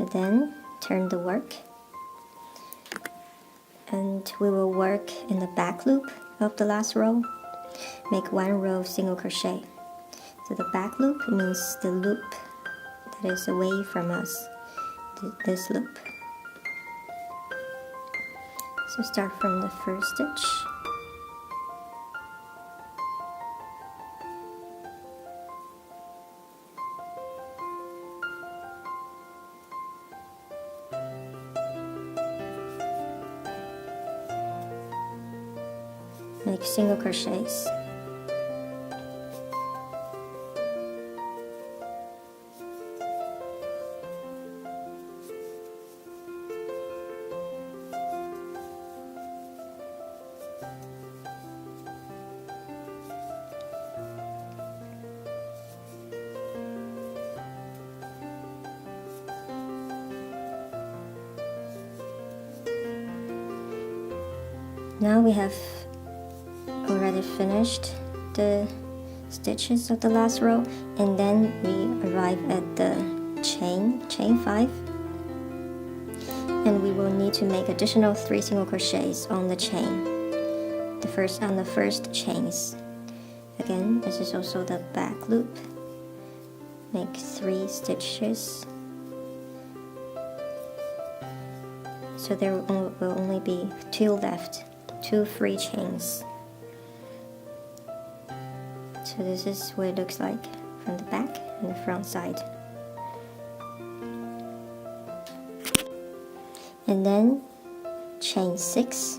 So then turn the work, and we will work in the back loop of the last row. Make 1 row of single crochet. So the back loop means the loop that is away from us, this loop. So start from the first stitch. Make single crochets. Now we have already finished the stitches of the last row, and then we arrive at the chain 5, and we will need to make additional 3 single crochets on the chain, on the first chains. Again, this is also the back loop. Make 3 stitches, so there will only be 2 left, 2 free chains. So this is what it looks like from the back and the front side. And then chain 6.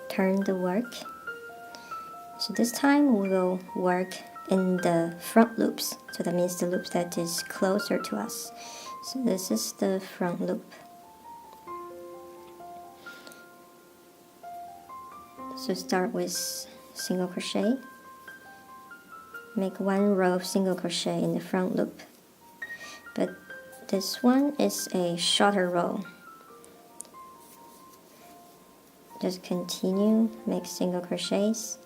Turn the work. So this time we will work in the front loops. So that means the loops that is closer to us. So this is the front loop. So start with single crochet. Make 1 row of single crochet in the front loop. But this one is a shorter row. Just continue, make single crochets.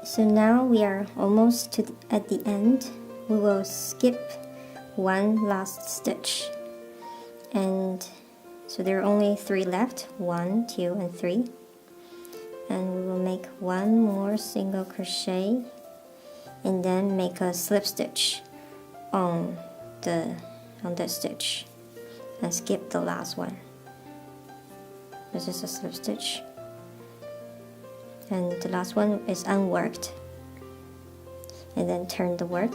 So now we are almost at the end. We will skip 1 last stitch, and so there are only 3 left, 1, 2, and 3, and we will make 1 more single crochet and then make a slip stitch on this stitch and skip the last one. This is a slip stitch, and the last one is unworked, and then turn the work.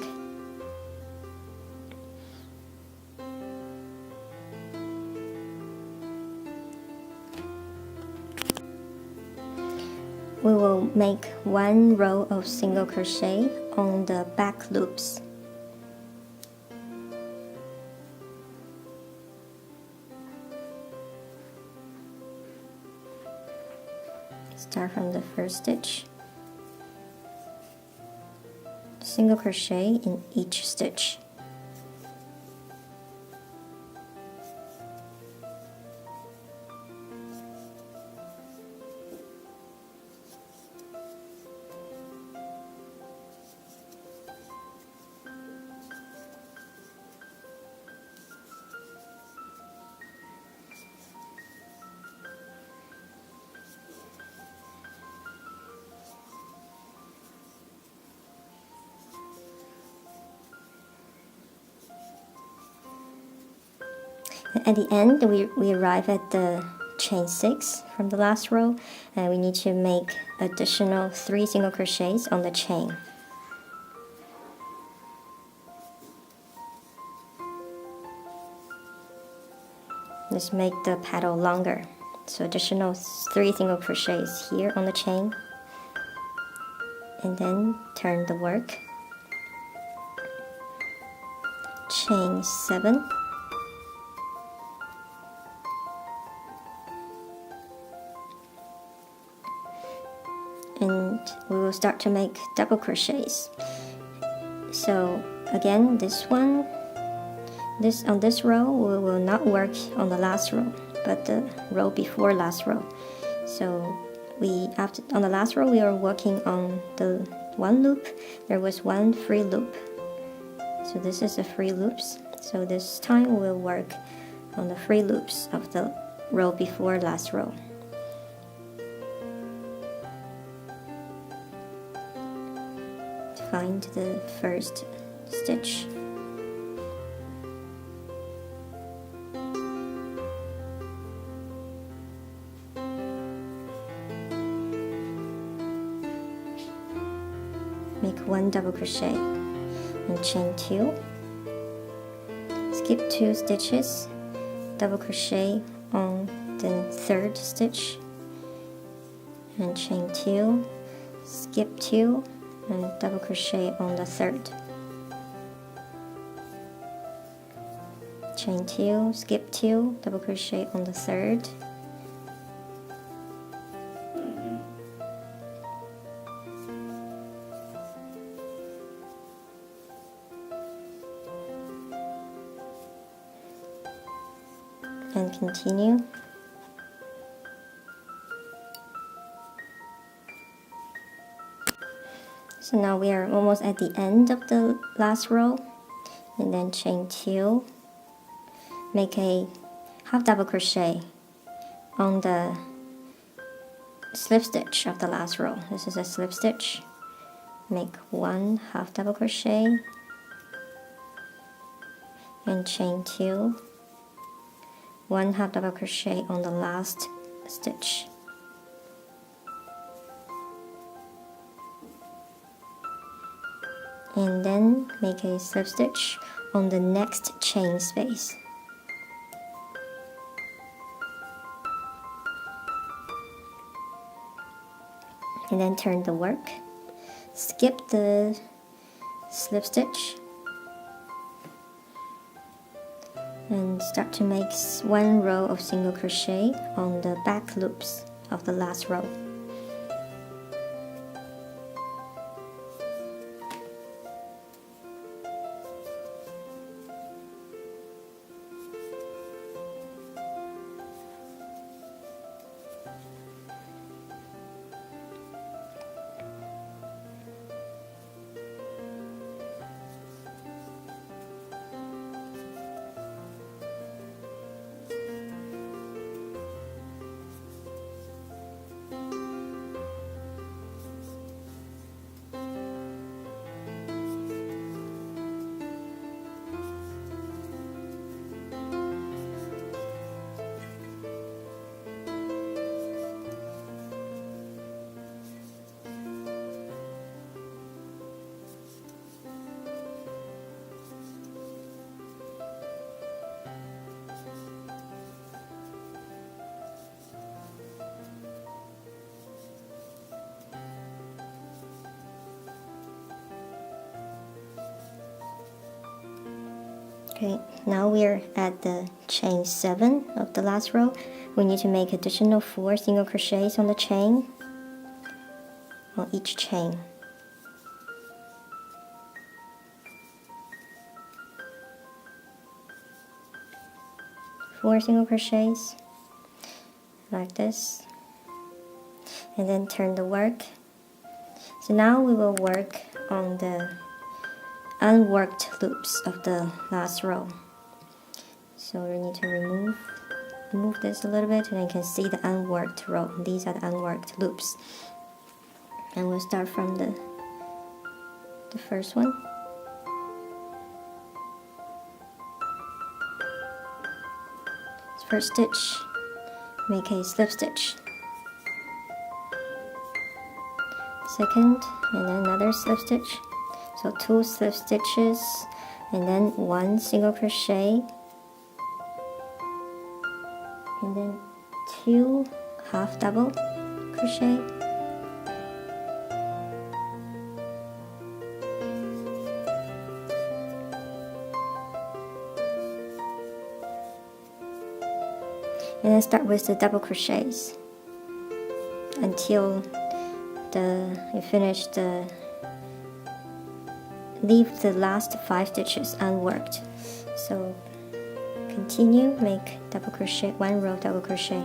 We will make 1 row of single crochet on the back loops. Start from the first stitch. Single crochet in each stitch. At the end, we arrive at the chain 6 from the last row, and we need to make additional 3 single crochets on the chain. Let's make the paddle longer. So additional 3 single crochets here on the chain, and then turn the work. Chain 7. and we will start to make double crochets. So again, on this row we will not work on the last row, but the row before last row. So on the last row we are working on the one loop. There was one free loop, so this is the free loops. So this time we'll work on the free loops of the row before last row. Find the first stitch. Make one double crochet and chain 2. Skip 2 stitches, double crochet on the third stitch and chain 2, skip 2 and double crochet on the third, chain 2, skip 2, double crochet on the third, and continue. So now we are almost at the end of the last row, and then chain 2, make a half double crochet on the slip stitch of the last row. This is a slip stitch. Make one half double crochet and chain 2, one half double crochet on the last stitch. And then make a slip stitch on the next chain space. And then turn the work. Skip the slip stitch and start to make one row of single crochet on the back loops of the last row. Okay, now we're at the chain 7 of the last row. We need to make additional 4 single crochets on the chain, on each chain. Four single crochets like this, and then turn the work. So now we will work on the unworked loops of the last row. So we need to remove this a little bit, and you can see the unworked row. These are the unworked loops, and we'll start from the first one. First stitch, make a slip stitch. Second, and then another slip stitch. So 2 slip stitches, and then 1 single crochet, and then 2 half double crochet, and then start with the double crochets until leave the last 5 stitches unworked. So continue, make double crochet, 1 row double crochet.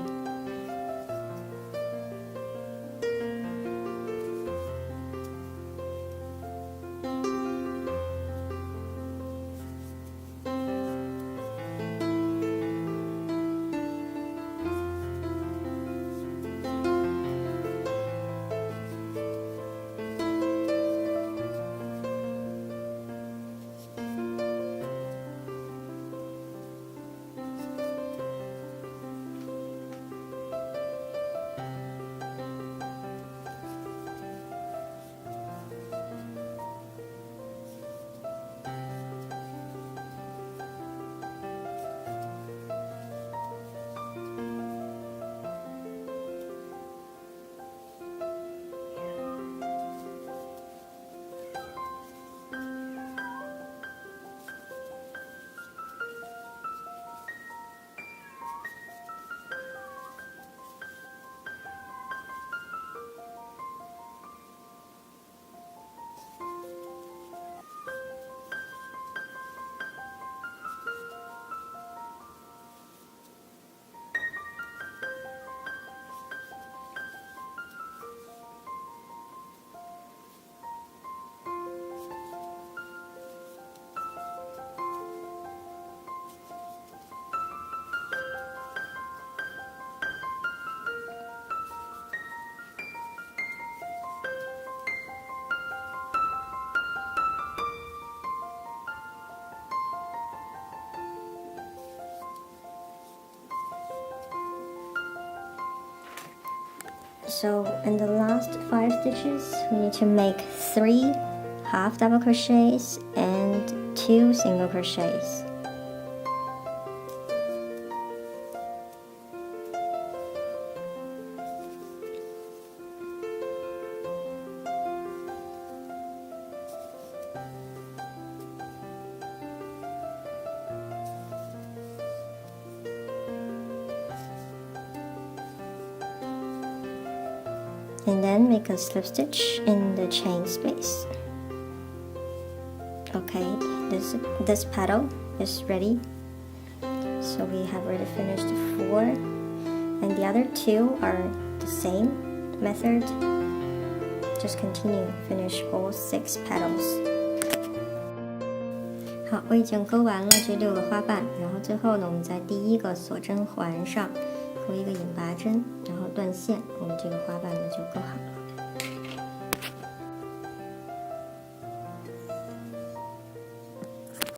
So in the last 5 stitches, we need to make 3 half double crochets and 2 single crochets. And then make a slip stitch in the chain space. Okay, this petal is ready. So we have already finished 4, and the other 2 are the same method. Just continue, finish all 6 petals. 好，我已经钩完了这6个花瓣，然后最后呢，我们在第1个锁针环上钩一个引拔针，然后断线，我们这个花瓣呢就钩好了。